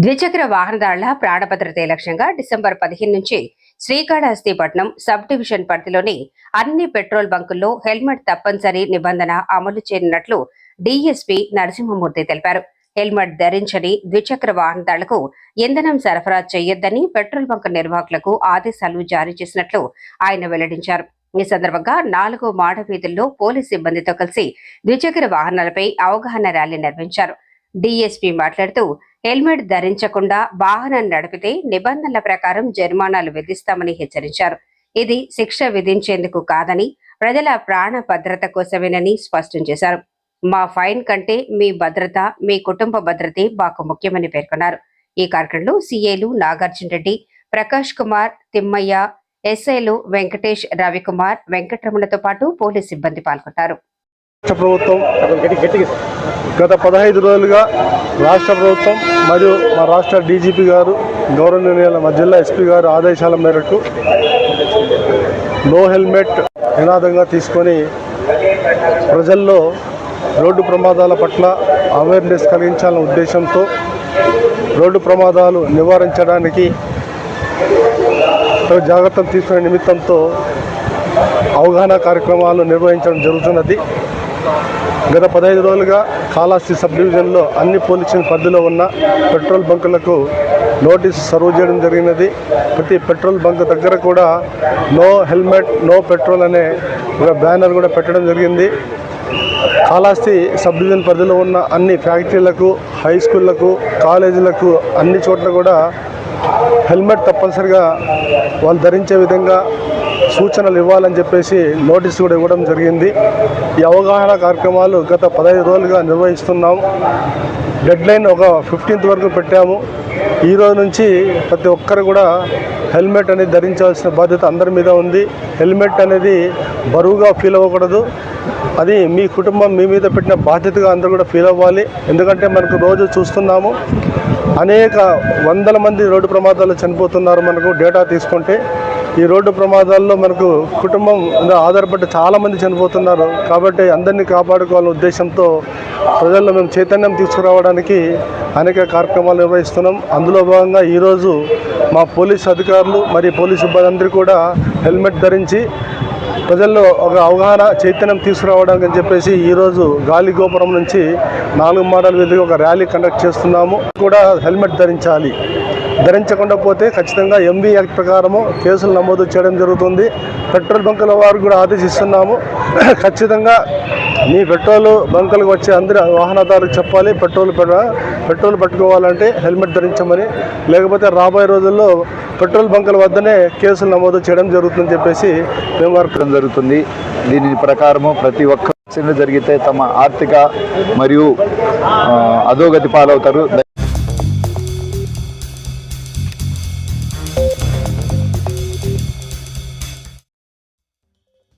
ద్విచక్ర వాహనదారుల ప్రాణభద్రతే లక్ష్యంగా డిసెంబర్ 15 నుంచి శ్రీకాళహస్తిపట్నం సబ్ డివిజన్ పరిధిలోని అన్ని పెట్రోల్ బంకుల్లో హెల్మెట్ తప్పనిసరి నిబంధన అమలు చేయనున్నట్లు డీఎస్పీ నరసింహమూర్తి తెలిపారు. హెల్మెట్ ధరించని ద్విచక్ర వాహనదారులకు ఇంధనం సరఫరా చేయొద్దని పెట్రోల్ బంక్ నిర్వాహకులకు ఆదేశాలు జారీ చేసినట్లు ఆయన వెల్లడించారు. ఈ సందర్భంగా 4 మాడ వీధుల్లో పోలీసు సిబ్బందితో కలిసి ద్విచక్ర వాహనాలపై అవగాహన ర్యాలీ నిర్వహించారు. డీఎస్పీ మాట్లాడుతూ హెల్మెట్ ధరించకుండా వాహనం నడిపితే నిబంధనల ప్రకారం జరిమానాలు విధిస్తామని హెచ్చరించారు. ఇది శిక్ష విధించేందుకు కాదని ప్రజల ప్రాణ భద్రత కోసమేనని స్పష్టం చేశారు. మా ఫైన్ కంటే మీ భద్రత, మీ కుటుంబ భద్రతే మాకు ముఖ్యమని పేర్కొన్నారు. ఈ కార్యక్రమంలో సీఏలు నాగార్జున రెడ్డి, ప్రకాష్ కుమార్, తిమ్మయ్య, ఎస్ఐలు వెంకటేష్, రవికుమార్, వెంకటరమణతో పాటు పోలీస్ సిబ్బంది పాల్గొన్నారు. ప్రభుత్వం గత 15 రోజులుగా రాష్ట్ర ప్రభుత్వం మరియు మా రాష్ట్ర డీజీపీ గారు, గౌరవనీయుల మా జిల్లా ఎస్పీ గారు ఆదేశాల మేరకు నో హెల్మెట్ నినాదంగా తీసుకొని ప్రజల్లో రోడ్డు ప్రమాదాల పట్ల అవేర్నెస్ కలిగించాలనే ఉద్దేశంతో రోడ్డు ప్రమాదాలు నివారించడానికి జాగ్రత్తలు తీసుకునే నిమిత్తంతో అవగాహన కార్యక్రమాలు నిర్వహించడం జరుగుతున్నది. గత 15 రోజులుగా కాళహస్తి సబ్ డివిజన్లో అన్ని పోలీస్ స్టేషన్ పరిధిలో ఉన్న పెట్రోల్ బంకులకు నోటీసు సర్వ్ చేయడం జరిగినది. ప్రతి పెట్రోల్ బంక్ దగ్గర కూడా నో హెల్మెట్ నో పెట్రోల్ అనే ఒక బ్యానర్ కూడా పెట్టడం జరిగింది. కాళహస్తి సబ్ డివిజన్ పరిధిలో ఉన్న అన్ని ఫ్యాక్టరీలకు, హై స్కూళ్లకు, కాలేజీలకు అన్ని చోట్ల కూడా హెల్మెట్ తప్పనిసరిగా వాళ్ళు ధరించే విధంగా సూచనలు ఇవ్వాలని చెప్పేసి నోటీసు కూడా ఇవ్వడం జరిగింది. ఈ అవగాహన కార్యక్రమాలు గత 15 రోజులుగా నిర్వహిస్తున్నాం. డెడ్లైన్ ఒక 15th వరకు పెట్టాము. ఈ రోజు నుంచి ప్రతి ఒక్కరు కూడా హెల్మెట్ అనేది ధరించాల్సిన బాధ్యత అందరి మీద ఉంది. హెల్మెట్ అనేది బరువుగా ఫీల్ అవ్వకూడదు. అది మీ కుటుంబం మీ మీద పెట్టిన బాధ్యతగా అందరూ కూడా ఫీల్ అవ్వాలి. ఎందుకంటే మనకు రోజు చూస్తున్నాము, అనేక వందల మంది రోడ్డు ప్రమాదాలు చనిపోతున్నారు. మనకు డేటా తీసుకుంటే ఈ రోడ్డు ప్రమాదాల్లో మనకు కుటుంబం ఆధారపడి చాలామంది చనిపోతున్నారు. కాబట్టి అందరినీ కాపాడుకోవాలనే ఉద్దేశంతో ప్రజల్లో మేము చైతన్యం తీసుకురావడానికి అనేక కార్యక్రమాలు నిర్వహిస్తున్నాం. అందులో భాగంగా ఈరోజు మా పోలీసు అధికారులు మరియు పోలీసు సిబ్బంది అందరూ కూడా హెల్మెట్ ధరించి ప్రజల్లో ఒక అవగాహన చైతన్యం తీసుకురావడానికి అని చెప్పేసి ఈరోజు గాలిగోపురం నుంచి 4 మాడల వీధికి ఒక ర్యాలీ కండక్ట్ చేస్తున్నాము. కూడా హెల్మెట్ ధరించాలి. ధరించకుండా పోతే ఖచ్చితంగా ఎంవీ యాక్ట్ ప్రకారము కేసులు నమోదు చేయడం జరుగుతుంది. పెట్రోల్ బంకుల వారు కూడా ఆదేశిస్తున్నాము. ఖచ్చితంగా మీ పెట్రోల్ బంకులకు వచ్చే అందరి వాహనదారులకు చెప్పాలి, పెట్రోల్ పట్టుకోవాలంటే హెల్మెట్ ధరించమని. లేకపోతే రాబోయే రోజుల్లో పెట్రోల్ బంకుల వద్దనే కేసులు నమోదు చేయడం జరుగుతుందని చెప్పేసి మేము వర్కడం జరుగుతుంది. దీని ప్రకారము ప్రతి ఒక్క జరిగితే తమ ఆర్థిక మరియు అధోగతి పాలవుతారు.